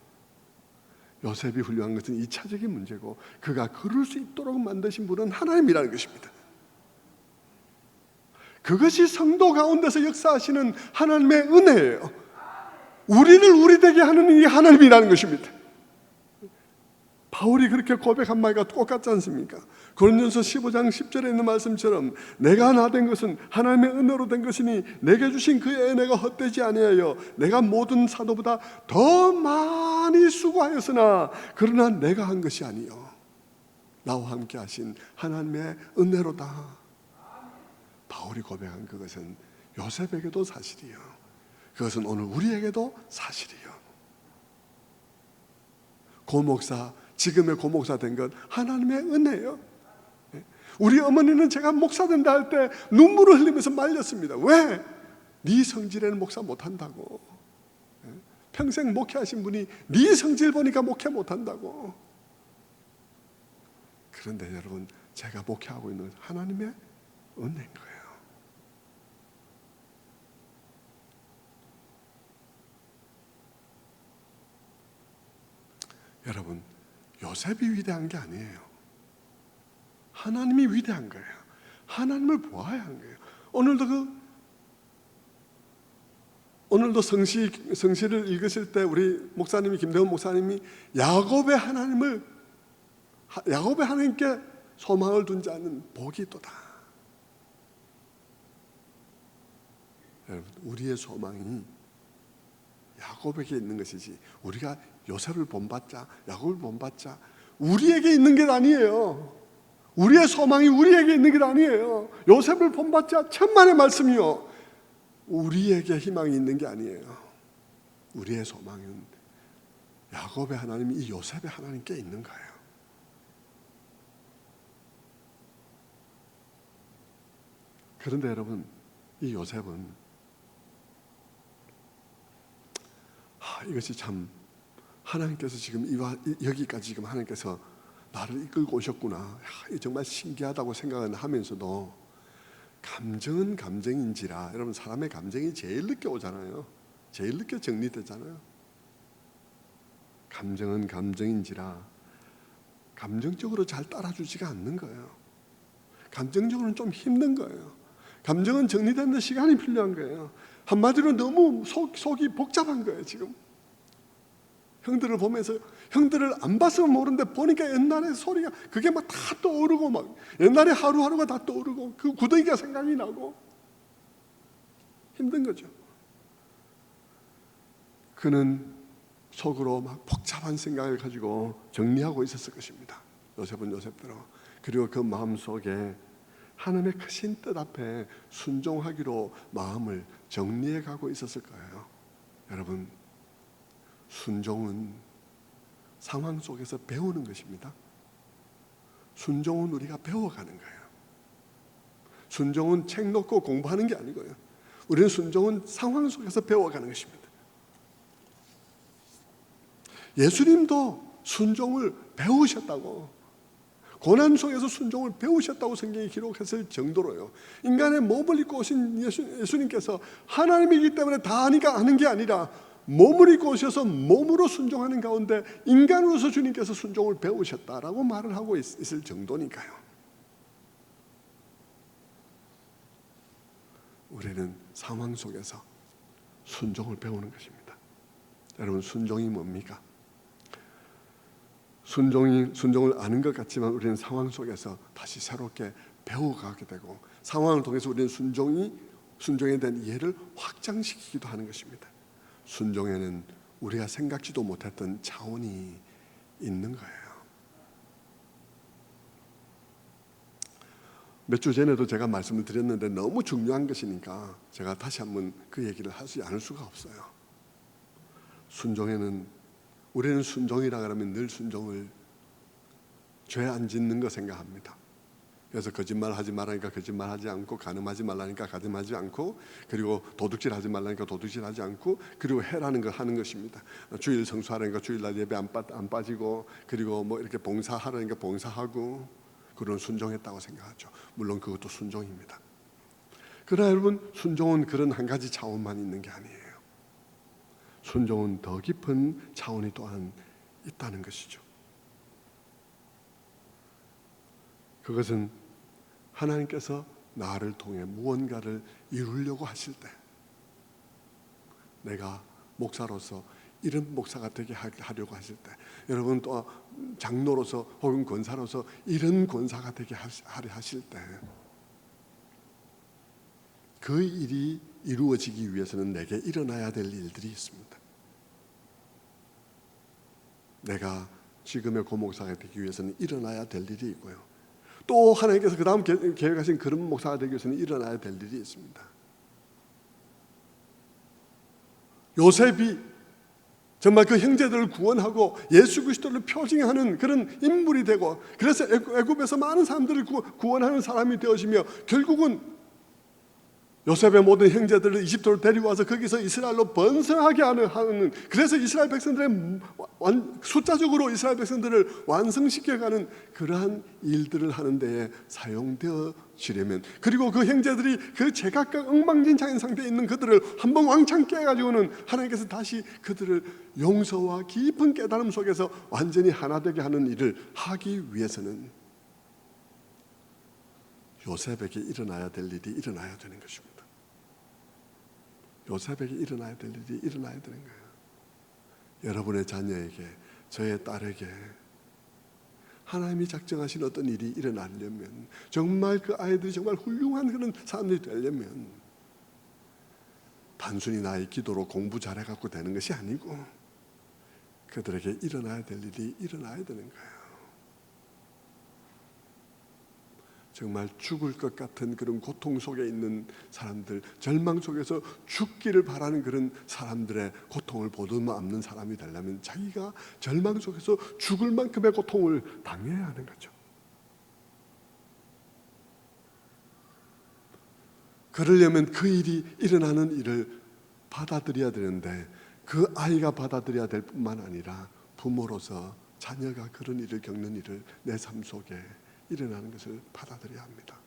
요셉이 훌륭한 것은 2차적인 문제고, 그가 그럴 수 있도록 만드신 분은 하나님이라는 것입니다. 그것이 성도 가운데서 역사하시는 하나님의 은혜예요. 우리를 우리 되게 하는 이 하나님이라는 것입니다. 바울이 그렇게 고백한 말과 똑같지 않습니까? 고린도전서 15장 10절에 있는 말씀처럼 내가 나 된 것은 하나님의 은혜로 된 것이니 내게 주신 그의 은혜가 헛되지 아니하여 내가 모든 사도보다 더 많이 수고하였으나 그러나 내가 한 것이 아니요 나와 함께 하신 하나님의 은혜로다. 바울이 고백한 그것은 요셉에게도 사실이요, 그것은 오늘 우리에게도 사실이요. 고목사, 지금의 고목사 된 것 하나님의 은혜예요. 우리 어머니는 제가 목사 된다 할 때 눈물을 흘리면서 말렸습니다. 왜? 네 성질에는 목사 못한다고. 평생 목회하신 분이 네 성질 보니까 목회 못한다고. 그런데 여러분, 제가 목회하고 있는 하나님의 은혜인 거예요. 여러분, 요셉이 위대한 게 아니에요. 하나님이 위대한 거예요. 하나님을 보아야 하는 거예요. 오늘도 성시를 읽으실 때 우리 목사님이, 김대훈 목사님이 야곱의 하나님께 소망을 둔 자는 복이 있도다. 여러분, 우리의 소망이 야곱에게 있는 것이지, 우리가 요셉을 본받자, 야곱을 본받자, 우리에게 있는 게 아니에요. 우리의 소망이 우리에게 있는 게 아니에요. 요셉을 본받자, 천만의 말씀이요, 우리에게 희망이 있는 게 아니에요. 우리의 소망은 야곱의 하나님이 이 요셉의 하나님께 있는 거예요. 그런데 여러분, 이 요셉은 이것이 참 하나님께서 지금 여기까지 지금 하나님께서 나를 이끌고 오셨구나, 정말 신기하다고 생각은 하면서도 감정은 감정인지라, 여러분, 사람의 감정이 제일 늦게 오잖아요. 제일 늦게 정리되잖아요. 감정은 감정인지라 감정적으로 잘 따라주지가 않는 거예요. 감정적으로는 좀 힘든 거예요. 감정은 정리되는 데 시간이 필요한 거예요. 한마디로 너무 속이 복잡한 거예요. 지금 형들을 보면서, 형들을 안 봤으면 모르는데 보니까 옛날의 소리가 그게 막 다 떠오르고, 막 옛날에 하루하루가 다 떠오르고 그 구더기가 생각이 나고 힘든 거죠. 그는 속으로 막 복잡한 생각을 가지고 정리하고 있었을 것입니다. 요셉은 요셉대로. 그리고 그 마음속에 하나님의 크신 뜻 앞에 순종하기로 마음을 정리해 가고 있었을 거예요. 여러분, 순종은 상황 속에서 배우는 것입니다. 순종은 우리가 배워가는 거예요. 순종은 책 놓고 공부하는 게 아니고요. 우리는 순종은 상황 속에서 배워가는 것입니다. 예수님도 순종을 배우셨다고, 고난 속에서 순종을 배우셨다고 성경이 기록했을 정도로요. 인간의 몸을 입고 오신 예수님께서 하나님이기 때문에 다 아니까 아는 게 아니라 몸을 입고 오셔서 몸으로 순종하는 가운데 인간으로서 주님께서 순종을 배우셨다라고 말을 하고 있을 정도니까요. 우리는 상황 속에서 순종을 배우는 것입니다. 여러분, 순종이 뭡니까? 순종을 아는 것 같지만 우리는 상황 속에서 다시 새롭게 배워가게 되고, 상황을 통해서 우리는 순종에 대한 이해를 확장시키기도 하는 것입니다. 순종에는 우리가 생각지도 못했던 차원이 있는 거예요. 몇 주 전에도 제가 말씀을 드렸는데 너무 중요한 것이니까 제가 다시 한번 그 얘기를 하지 않을 수가 없어요. 순종에는, 우리는 순종이라 그러면 늘 순종을 죄 안 짓는 거 생각합니다. 그래서 거짓말하지 말라니까 거짓말하지 않고, 간음하지 말라니까 간음하지 않고, 그리고 도둑질하지 말라니까 도둑질하지 않고, 그리고 해라는 거 하는 것입니다. 주일 성수하라니까 주일날 예배 안 빠지고, 그리고 뭐 이렇게 봉사하라니까 봉사하고, 그런 순종했다고 생각하죠. 물론 그것도 순종입니다. 그러나 여러분, 순종은 그런 한 가지 차원만 있는 게 아니에요. 순종은 더 깊은 차원이 또한 있다는 것이죠. 그것은 하나님께서 나를 통해 무언가를 이루려고 하실 때, 내가 목사로서 이런 목사가 되게 하려고 하실 때, 여러분 또 장로로서 혹은 권사로서 이런 권사가 되게 하려 하실 때, 그 일이 이루어지기 위해서는 내게 일어나야 될 일들이 있습니다. 내가 지금의 고목사가 되기 위해서는 일어나야 될 일이 있고요, 또 하나님께서 그 다음 계획하신 그런 목사가 되기 위해서는 일어나야 될 일이 있습니다. 요셉이 정말 그 형제들을 구원하고 예수 그리스도를 표징하는 그런 인물이 되고, 그래서 애굽에서 많은 사람들을 구원하는 사람이 되어지며, 결국은 요셉의 모든 형제들을 이집트로 데려와서 거기서 이스라엘로 번성하게 하는, 그래서 이스라엘 백성들의 숫자적으로 이스라엘 백성들을 완성시켜가는 그러한 일들을 하는 데에 사용되어지려면, 그리고 그 형제들이 그 제각각 엉망진창인 상태에 있는 그들을 한번 왕창 깨가지고는 하나님께서 다시 그들을 용서와 깊은 깨달음 속에서 완전히 하나 되게 하는 일을 하기 위해서는 요셉에게 일어나야 될 일이 일어나야 되는 것입니다. 요셉에게 일어나야 될 일이 일어나야 되는 거예요. 여러분의 자녀에게, 저의 딸에게 하나님이 작정하신 어떤 일이 일어나려면, 정말 그 아이들이 정말 훌륭한 그런 사람들이 되려면, 단순히 나의 기도로 공부 잘해갖고 되는 것이 아니고 그들에게 일어나야 될 일이 일어나야 되는 거예요. 정말 죽을 것 같은 그런 고통 속에 있는 사람들, 절망 속에서 죽기를 바라는 그런 사람들의 고통을 보듬어 안는 사람이 되려면 자기가 절망 속에서 죽을 만큼의 고통을 당해야 하는 거죠. 그러려면 그 일이 일어나는 일을 받아들여야 되는데, 그 아이가 받아들여야 될 뿐만 아니라 부모로서 자녀가 그런 일을 겪는 일을 내 삶 속에 일어나는 것을 받아들여야 합니다.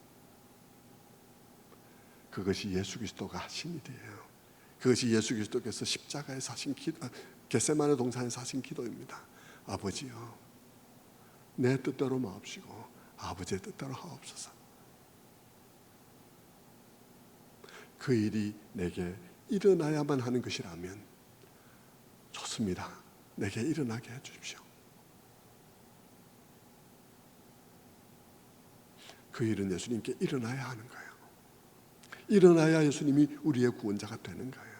그것이 예수 그리스도가 하신 일이에요. 그것이 예수 그리스도께서 십자가에서 하신 겟세마네 동산에서 하신 기도입니다. 아버지여, 내 뜻대로 마옵시고 아버지의 뜻대로 하옵소서. 그 일이 내게 일어나야만 하는 것이라면 좋습니다. 내게 일어나게 해주십시오. 그 일은 예수님께 일어나야 하는 거예요. 일어나야 예수님이 우리의 구원자가 되는 거예요.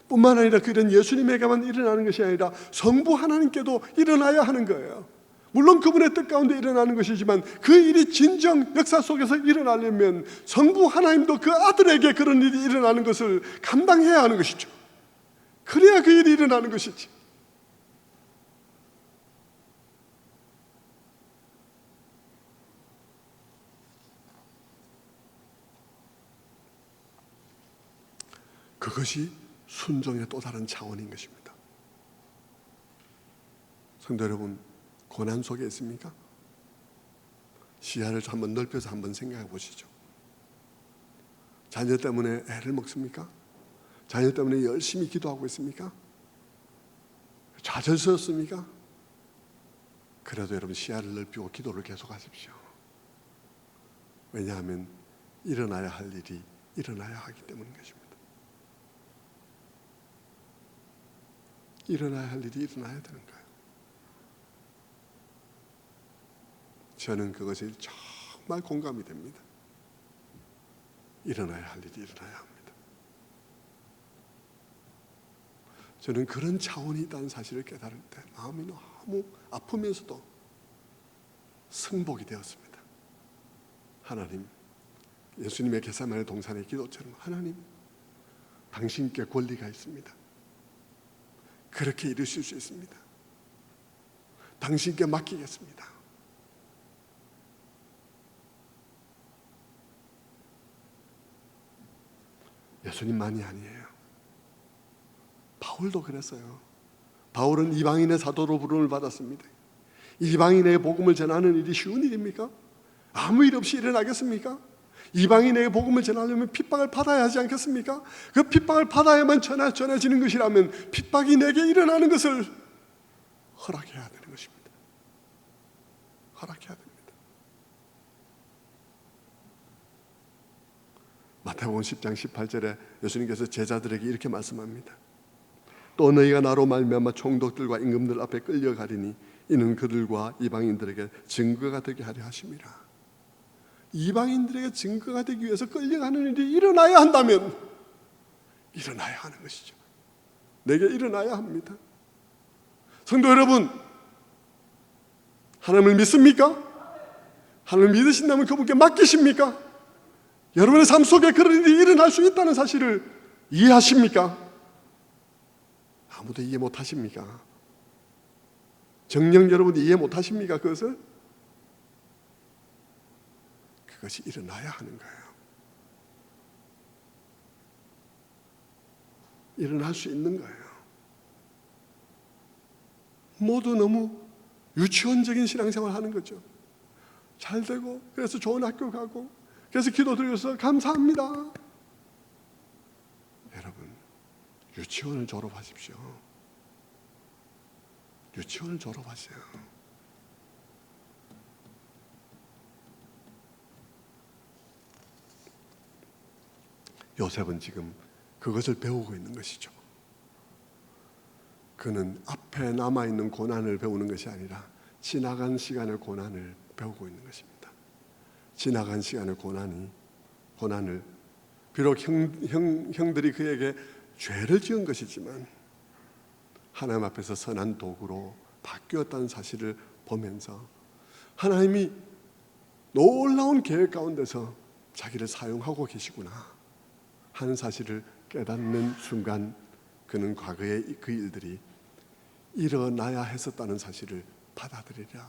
뿐만 아니라 그런 예수님에게만 일어나는 것이 아니라 성부 하나님께도 일어나야 하는 거예요. 물론 그분의 뜻 가운데 일어나는 것이지만 그 일이 진정 역사 속에서 일어나려면 성부 하나님도 그 아들에게 그런 일이 일어나는 것을 감당해야 하는 것이죠. 그래야 그 일이 일어나는 것이지. 그것이 순종의 또 다른 차원인 것입니다. 성도 여러분, 고난 속에 있습니까? 시야를 한번 넓혀서 한번 생각해 보시죠. 자녀 때문에 애를 먹습니까? 자녀 때문에 열심히 기도하고 있습니까? 좌절스럽습니까? 그래도 여러분 시야를 넓히고 기도를 계속하십시오. 왜냐하면 일어나야 할 일이 일어나야 하기 때문인 것입니다. 일어나야 할 일이 일어나야 되는 거예요. 저는 그것이 정말 공감이 됩니다. 일어나야 할 일이 일어나야 합니다. 저는 그런 차원이 있다는 사실을 깨달을 때 마음이 너무 아프면서도 승복이 되었습니다. 하나님, 예수님의 겟세마네 동산의 기도처럼 하나님, 당신께 권리가 있습니다. 그렇게 이루실 수 있습니다. 당신께 맡기겠습니다. 예수님만이 아니에요. 바울도 그랬어요. 바울은 이방인의 사도로 부름을 받았습니다. 이방인의 복음을 전하는 일이 쉬운 일입니까? 아무 일 없이 일어나겠습니까? 이방인에게 복음을 전하려면 핍박을 받아야 하지 않겠습니까? 그 핍박을 받아야만 전해지는 것이라면 핍박이 내게 일어나는 것을 허락해야 되는 것입니다. 허락해야 됩니다. 마태복음 10장 18절에 예수님께서 제자들에게 이렇게 말씀합니다. 또 너희가 나로 말미암아 총독들과 임금들 앞에 끌려가리니 이는 그들과 이방인들에게 증거가 되게 하려 하심이라. 이방인들에게 증거가 되기 위해서 끌려가는 일이 일어나야 한다면 일어나야 하는 것이죠. 내게 일어나야 합니다. 성도 여러분, 하나님을 믿습니까? 하나님을 믿으신다면 그분께 맡기십니까? 여러분의 삶 속에 그런 일이 일어날 수 있다는 사실을 이해하십니까? 아무도 이해 못하십니까? 정녕 여러분이 이해 못하십니까? 그것을? 그것이 일어나야 하는 거예요. 일어날 수 있는 거예요. 모두 너무 유치원적인 신앙생활 하는 거죠. 잘 되고 그래서 좋은 학교 가고 그래서 기도 드려서 감사합니다. 여러분, 유치원을 졸업하십시오. 유치원을 졸업하세요. 요셉은 지금 그것을 배우고 있는 것이죠. 그는 앞에 남아있는 고난을 배우는 것이 아니라 지나간 시간의 고난을 배우고 있는 것입니다. 지나간 시간의 고난을 비록 형들이 그에게 죄를 지은 것이지만 하나님 앞에서 선한 도구로 바뀌었다는 사실을 보면서 하나님이 놀라운 계획 가운데서 자기를 사용하고 계시구나 하는 사실을 깨닫는 순간 그는 과거의 그 일들이 일어나야 했었다는 사실을 받아들이려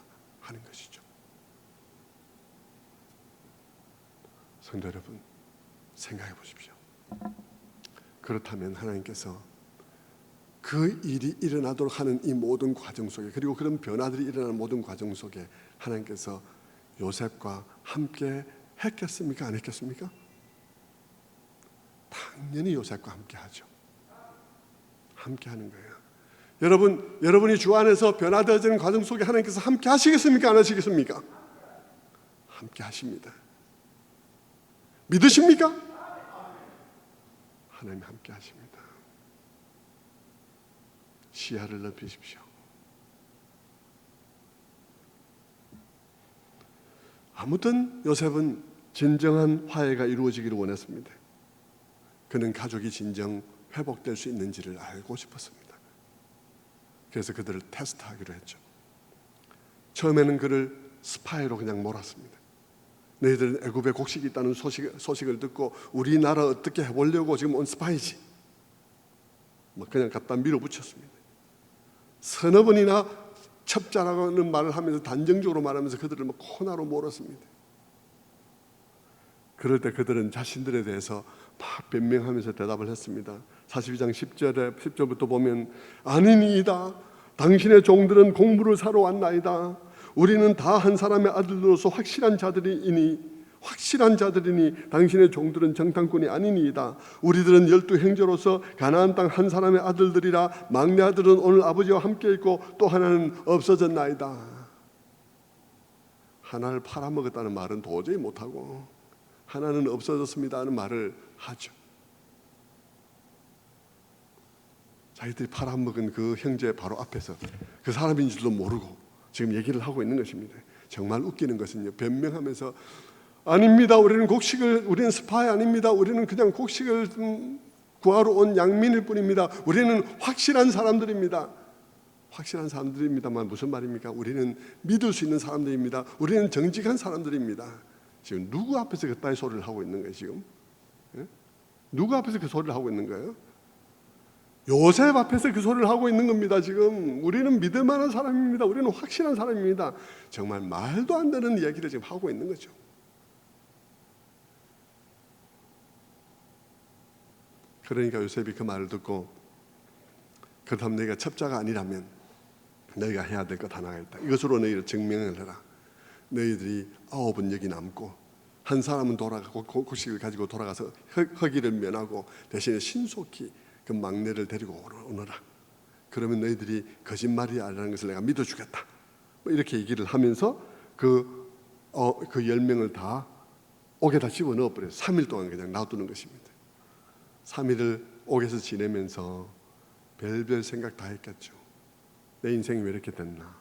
하는 것이죠. 성도 여러분, 생각해 보십시오. 그렇다면 하나님께서 그 일이 일어나도록 하는 이 모든 과정 속에, 그리고 그런 변화들이 일어나는 모든 과정 속에 하나님께서 요셉과 함께 했겠습니까? 안 했겠습니까? 당연히 요셉과 함께 하죠. 함께 하는 거예요. 여러분이 주 안에서 변화되어지는 과정 속에 하나님께서 함께 하시겠습니까? 안 하시겠습니까? 함께 하십니다. 믿으십니까? 하나님 함께 하십니다. 시야를 넓히십시오. 아무튼 요셉은 진정한 화해가 이루어지기를 원했습니다. 그는 가족이 진정 회복될 수 있는지를 알고 싶었습니다. 그래서 그들을 테스트하기로 했죠. 처음에는 그를 스파이로 그냥 몰았습니다. 너희들은 애굽에 곡식이 있다는 소식을 듣고 우리나라 어떻게 해보려고 지금 온 스파이지. 그냥 갖다 밀어붙였습니다. 서너 번이나 첩자라는 말을 하면서 단정적으로 말하면서 그들을 코너로 몰았습니다. 그럴 때 그들은 자신들에 대해서 막 변명하면서 대답을 했습니다. 42장 10절부터 보면 아니니이다. 당신의 종들은 곡물을 사러 왔나이다. 우리는 다 한 사람의 아들로서 확실한 자들이니 당신의 종들은 정탐꾼이 아니니이다. 우리들은 12형제로서 가나안 땅 한 사람의 아들들이라. 막내 아들은 오늘 아버지와 함께 있고 또 하나는 없어졌나이다. 하나를 팔아먹었다는 말은 도저히 못하고 하나는 없어졌습니다 하는 말을 하죠. 자기들이 팔아먹은 그 형제 바로 앞에서 그 사람인 줄도 모르고 지금 얘기를 하고 있는 것입니다. 정말 웃기는 것은요, 변명하면서 아닙니다. 우리는 스파이 아닙니다. 우리는 그냥 곡식을 구하러 온 양민일 뿐입니다. 우리는 확실한 사람들입니다. 확실한 사람들입니다만 무슨 말입니까? 우리는 믿을 수 있는 사람들입니다. 우리는 정직한 사람들입니다. 지금 누구 앞에서 그따위 소리를 하고 있는 거예요? 지금 누구 앞에서 그 소리를 하고 있는 거예요? 요셉 앞에서 그 소리를 하고 있는 겁니다. 지금 우리는 믿을 만한 사람입니다. 우리는 확실한 사람입니다. 정말 말도 안 되는 이야기를 지금 하고 있는 거죠. 그러니까 요셉이 그 말을 듣고 그렇다면 너희가 첩자가 아니라면 너희가 해야 될 것 하나가 있다. 이것으로 너희를 증명을 해라. 너희들이 9은 여기 남고 한 사람은 돌아가고 곡식을 가지고 돌아가서 허기를 면하고 대신에 신속히 그 막내를 데리고 오너라. 그러면 너희들이 거짓말이라는 것을 내가 믿어주겠다. 이렇게 얘기를 하면서 그 10명을 다 옥에다 집어넣어 버려요. 3일 동안 그냥 놔두는 것입니다. 3일을 옥에서 지내면서 별별 생각 다 했겠죠. 내 인생이 왜 이렇게 됐나,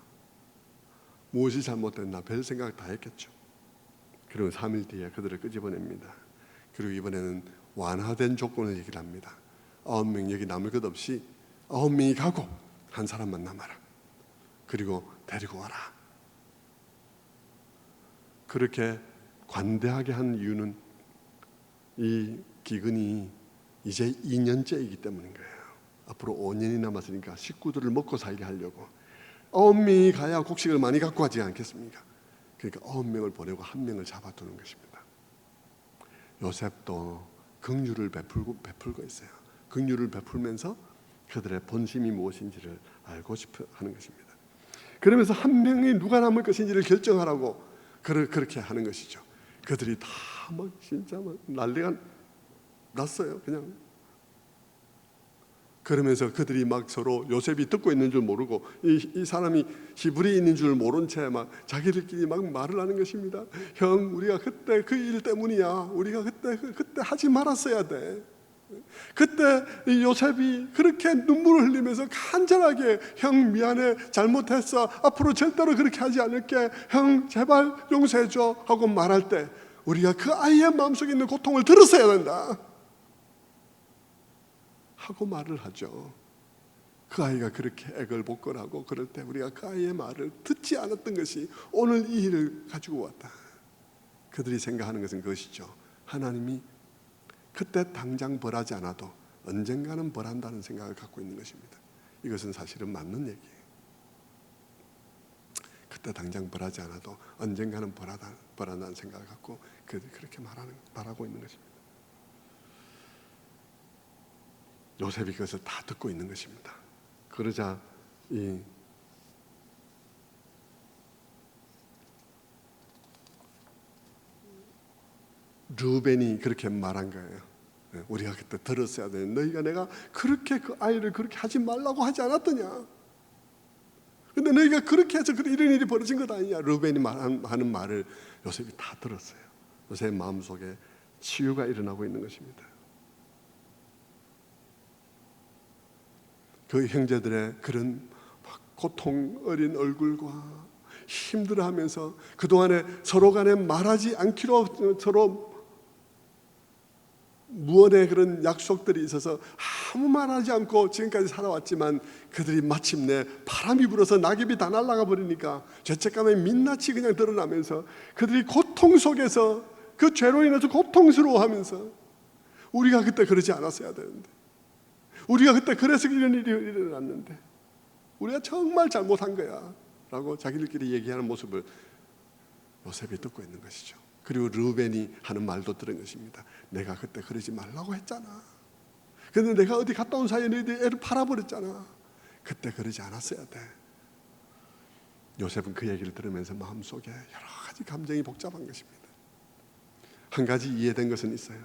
무엇이 잘못됐나, 별 생각 다 했겠죠. 그리고 3일 뒤에 그들을 끄집어냅니다. 그리고 이번에는 완화된 조건을 얘기를 합니다. 9명 여기 남을 것 없이 9명이 가고 한 사람만 남아라. 그리고 데리고 와라. 그렇게 관대하게 한 이유는 이 기근이 이제 2년째이기 때문인 거예요. 앞으로 5년이 남았으니까 식구들을 먹고 살게 하려고 9명이 가야 곡식을 많이 갖고 가지 않겠습니까? 그러니까 9명을 보내고 1명을 잡아두는 것입니다. 요셉도 긍휼을 베풀고 있어요. 긍휼을 베풀면서 그들의 본심이 무엇인지를 알고 싶어 하는 것입니다. 그러면서 1명이 누가 남을 것인지를 결정하라고 그렇게 하는 것이죠. 그들이 다 막 진짜 막 난리가 났어요. 그냥 그러면서 그들이 막 서로 요셉이 듣고 있는 줄 모르고 이 사람이 히브리인인 줄 모른 채 막 자기들끼리 막 말을 하는 것입니다. 형, 우리가 그때 그 일 때문이야. 우리가 그때 하지 말았어야 돼. 그때 이 요셉이 그렇게 눈물을 흘리면서 간절하게 형 미안해, 잘못했어, 앞으로 절대로 그렇게 하지 않을게, 형 제발 용서해줘 하고 말할 때 우리가 그 아이의 마음속에 있는 고통을 들었어야 된다 하고 말을 하죠. 그 아이가 그렇게 애걸복걸하고 그럴 때 우리가 그 아이의 말을 듣지 않았던 것이 오늘 이 일을 가지고 왔다. 그들이 생각하는 것은 그것이죠. 하나님이 그때 당장 벌하지 않아도 언젠가는 벌한다는 생각을 갖고 있는 것입니다. 이것은 사실은 맞는 얘기예요. 그때 당장 벌하지 않아도 언젠가는 벌한다는 생각을 갖고 그렇게 말하고 있는 것입니다. 요셉이 그것을 다 듣고 있는 것입니다. 그러자 이 르벤이 그렇게 말한 거예요. 우리가 그때 들었어야 되는, 너희가 내가 그렇게 그 아이를 그렇게 하지 말라고 하지 않았더냐. 근데 너희가 그렇게 해서 이런 일이 벌어진 것 아니냐. 르벤이 하는 말을 요셉이 다 들었어요. 요셉의 마음속에 치유가 일어나고 있는 것입니다. 그 형제들의 그런 고통 어린 얼굴과 힘들어하면서 그동안에 서로 간에 말하지 않기로 서로 무언의 그런 약속들이 있어서 아무 말하지 않고 지금까지 살아왔지만 그들이 마침내 바람이 불어서 낙엽이 다 날아가 버리니까 죄책감의 민낯이 그냥 드러나면서 그들이 고통 속에서 그 죄로 인해서 고통스러워하면서 우리가 그때 그러지 않았어야 되는데, 우리가 그때 그래서 이런 일이 일어났는데 우리가 정말 잘못한 거야 라고 자기들끼리 얘기하는 모습을 요셉이 듣고 있는 것이죠. 그리고 르우벤이 하는 말도 들은 것입니다. 내가 그때 그러지 말라고 했잖아. 근데 내가 어디 갔다 온 사이에 너희들 애를 팔아버렸잖아. 그때 그러지 않았어야 돼. 요셉은 그 얘기를 들으면서 마음속에 여러 가지 감정이 복잡한 것입니다. 한 가지 이해된 것은 있어요.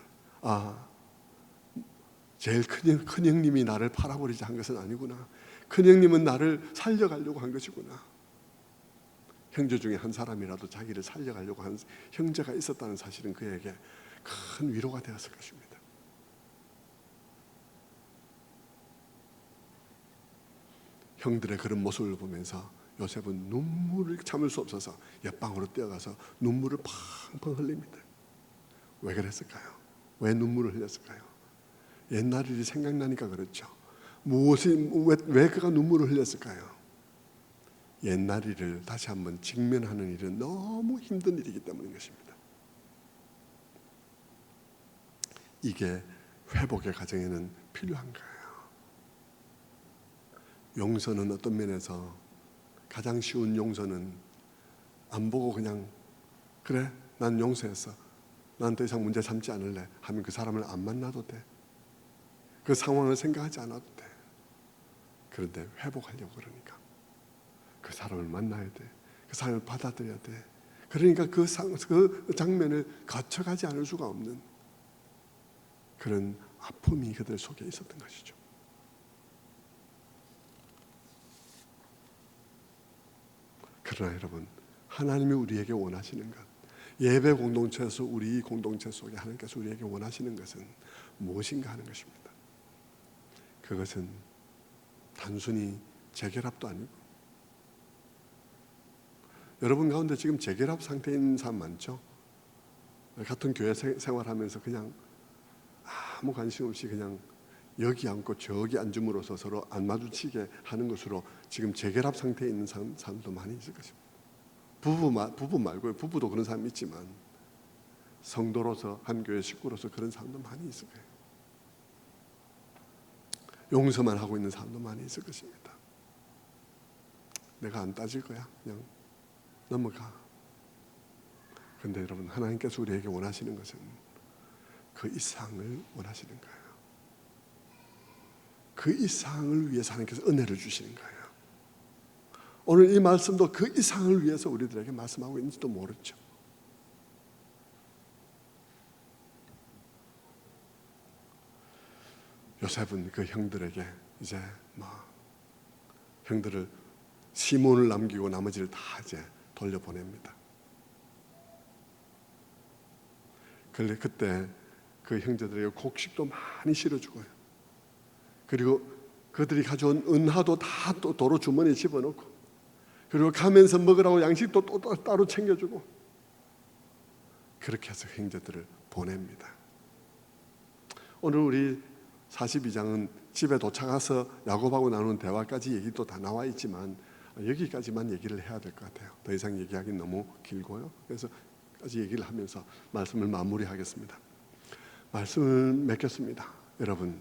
제일 큰 형님이 나를 팔아버리자 한 것은 아니구나. 큰 형님은 나를 살려가려고 한 것이구나. 형제 중에 한 사람이라도 자기를 살려가려고 한 형제가 있었다는 사실은 그에게 큰 위로가 되었을 것입니다. 형들의 그런 모습을 보면서 요셉은 눈물을 참을 수 없어서 옆방으로 뛰어가서 눈물을 팡팡 흘립니다. 왜 그랬을까요? 왜 눈물을 흘렸을까요? 옛날 일이 생각나니까 그렇죠. 왜 그가 눈물을 흘렸을까요? 옛날 일을 다시 한번 직면하는 일은 너무 힘든 일이기 때문인 것입니다. 이게 회복의 과정에는 필요한 거예요. 용서는 어떤 면에서 가장 쉬운 용서는 안 보고 그냥 그래 난 용서했어, 난 더 이상 문제 삼지 않을래 하면 그 사람을 안 만나도 돼. 그 상황을 생각하지 않아도 돼. 그런데 회복하려고 그러니까 그 사람을 만나야 돼. 그 사람을 받아들여야 돼. 그러니까 그 장면을 거쳐가지 않을 수가 없는 그런 아픔이 그들 속에 있었던 것이죠. 그러나 여러분, 하나님이 우리에게 원하시는 것, 예배 공동체에서 우리 공동체 속에 하나님께서 우리에게 원하시는 것은 무엇인가 하는 것입니다. 그것은 단순히 재결합도 아니고, 여러분 가운데 지금 재결합 상태에 있는 사람 많죠? 같은 교회 생활하면서 그냥 아무 관심 없이 그냥 여기 앉고 저기 앉음으로써 서로 안 마주치게 하는 것으로 지금 재결합 상태에 있는 사람도 많이 있을 것입니다. 부부 말고요. 부부도 그런 사람이 있지만 성도로서 한 교회 식구로서 그런 사람도 많이 있을 거예요. 용서만 하고 있는 사람도 많이 있을 것입니다. 내가 안 따질 거야. 그냥 넘어가. 그런데 여러분, 하나님께서 우리에게 원하시는 것은 그 이상을 원하시는 거예요. 그 이상을 위해서 하나님께서 은혜를 주시는 거예요. 오늘 이 말씀도 그 이상을 위해서 우리들에게 말씀하고 있는지도 모르죠. 요셉은 그 형들에게 이제 형들을 시몬을 남기고 나머지를 다 이제 돌려보냅니다. 그런데 그때 그 형제들에게 곡식도 많이 실어주고요. 그리고 그들이 가져온 은하도 다 또 도로 주머니에 집어넣고, 그리고 가면서 먹으라고 양식도 또 따로 챙겨주고, 그렇게 해서 형제들을 보냅니다. 오늘 우리 42장은 집에 도착해서 야곱하고 나누는 대화까지 얘기도 다 나와 있지만 여기까지만 얘기를 해야 될 것 같아요. 더 이상 얘기하기는 너무 길고요. 그래서 까지 얘기를 하면서 말씀을 마무리하겠습니다. 말씀을 맺겠습니다. 여러분,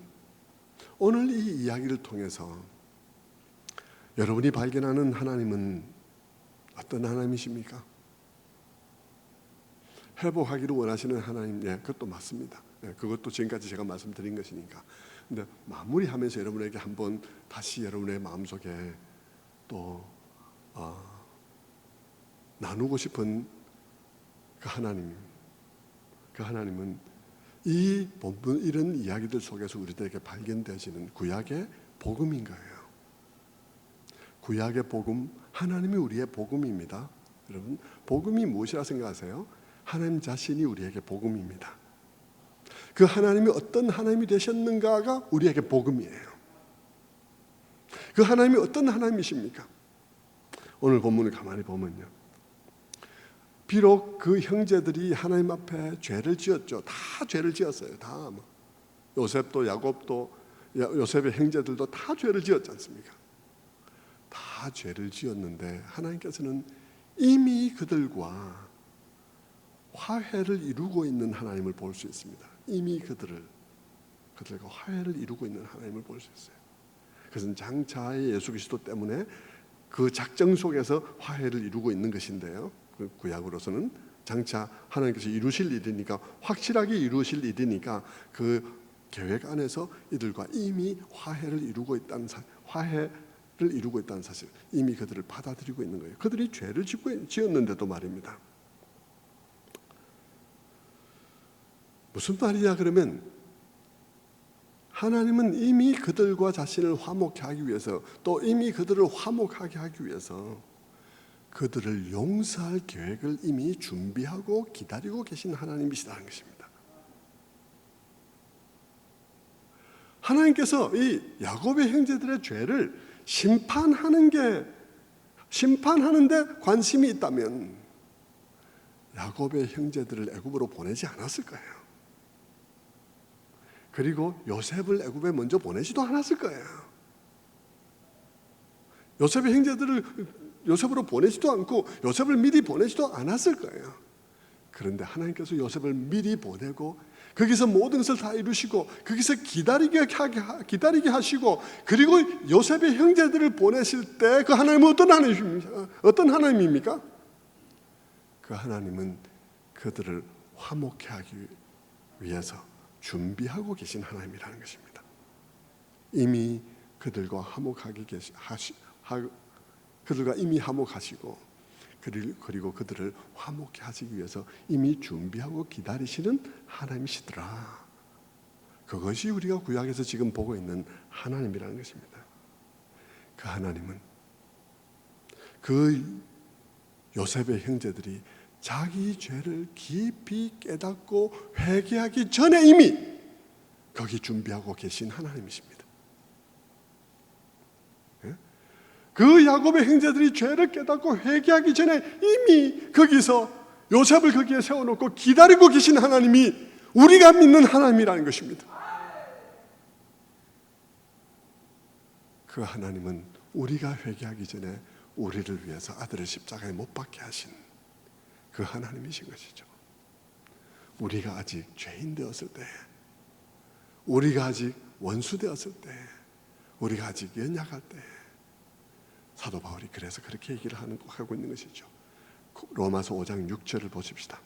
오늘 이 이야기를 통해서 여러분이 발견하는 하나님은 어떤 하나님이십니까? 회복하기를 원하시는 하나님, 그것도 맞습니다. 그것도 지금까지 제가 말씀드린 것이니까. 근데 마무리하면서 여러분에게 한번 다시 여러분의 마음속에 또 나누고 싶은 그 하나님은 이 본문 이런 이야기들 속에서 우리들에게 발견되어지는 구약의 복음인 거예요. 구약의 복음, 하나님이 우리의 복음입니다. 여러분, 복음이 무엇이라 생각하세요? 하나님 자신이 우리에게 복음입니다. 그 하나님이 어떤 하나님이 되셨는가가 우리에게 복음이에요. 그 하나님이 어떤 하나님이십니까? 오늘 본문을 가만히 보면요, 비록 그 형제들이 하나님 앞에 죄를 지었죠. 다 죄를 지었어요. 다 요셉도 야곱도 요셉의 형제들도 다 죄를 지었지 않습니까? 다 죄를 지었는데 하나님께서는 이미 그들과 화해를 이루고 있는 하나님을 볼 수 있습니다. 이미 그들과 화해를 이루고 있는 하나님을 볼 수 있어요. 그것은 장차의 예수 그리스도 때문에 그 작정 속에서 화해를 이루고 있는 것인데요. 그 구약으로서는 장차 하나님께서 이루실 일이니까, 확실하게 이루실 일이니까 그 계획 안에서 이들과 이미 화해를 이루고 있다는 사실, 이미 그들을 받아들이고 있는 거예요. 그들이 죄를 지었는데도 말입니다. 무슨 말이냐 그러면, 하나님은 이미 그들과 자신을 화목케 하기 위해서, 또 이미 그들을 화목하게 하기 위해서 그들을 용서할 계획을 이미 준비하고 기다리고 계신 하나님이시라는 것입니다. 하나님께서 이 야곱의 형제들의 죄를 심판하는데 관심이 있다면 야곱의 형제들을 애굽으로 보내지 않았을 거예요. 그리고 요셉을 애굽에 먼저 보내지도 않았을 거예요. 요셉의 형제들을 요셉으로 보내지도 않고 요셉을 미리 보내지도 않았을 거예요. 그런데 하나님께서 요셉을 미리 보내고 거기서 모든 것을 다 이루시고 거기서 기다리게 하시고, 그리고 요셉의 형제들을 보내실 때 그 하나님은 어떤 하나님입니까? 그 하나님은 그들을 화목케 하기 위해서 준비하고 계신 하나님이라는 것입니다. 이미 그들과 그들과 이미 화목하시고, 그리고 그들을 화목케 하시기 위해서 이미 준비하고 기다리시는 하나님이시더라. 그것이 우리가 구약에서 지금 보고 있는 하나님이라는 것입니다. 그 하나님은 그 요셉의 형제들이 자기 죄를 깊이 깨닫고 회개하기 전에 이미 거기 준비하고 계신 하나님이십니다. 그 야곱의 형제들이 죄를 깨닫고 회개하기 전에 이미 거기서 요셉을 거기에 세워놓고 기다리고 계신 하나님이 우리가 믿는 하나님이라는 것입니다. 그 하나님은 우리가 회개하기 전에 우리를 위해서 아들을 십자가에 못 박게 하신 그 하나님이신 것이죠. 우리가 아직 죄인 되었을 때, 우리가 아직 원수 되었을 때, 우리가 아직 연약할 때, 사도 바울이 그래서 그렇게 얘기를 하고 있는 것이죠. 로마서 5장 6절을 보십시다.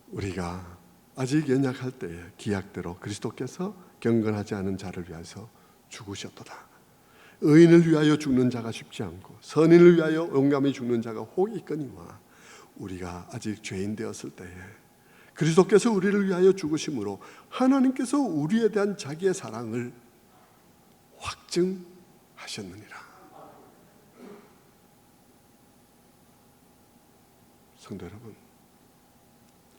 우리가 아직 연약할 때에 기약대로 그리스도께서 경건하지 않은 자를 위해서 죽으셨도다. 의인을 위하여 죽는 자가 쉽지 않고 선인을 위하여 용감히 죽는 자가 혹 있거니와, 우리가 아직 죄인 되었을 때에 그리스도께서 우리를 위하여 죽으심으로 하나님께서 우리에 대한 자기의 사랑을 확증하셨느니라. 성도 여러분,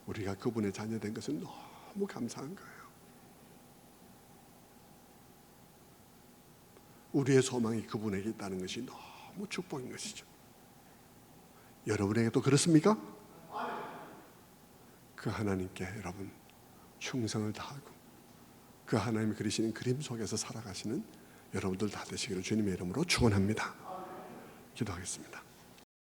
우리가 그분의 자녀된 것은 너무 감사한 거예요. 우리의 소망이 그분에게 있다는 것이 너무 축복인 것이죠. 여러분에게도 그렇습니까? 그 하나님께 여러분 충성을 다하고 그 하나님이 그리시는 그림 속에서 살아가시는 여러분들 다 되시기를 주님의 이름으로 축원합니다. 기도하겠습니다.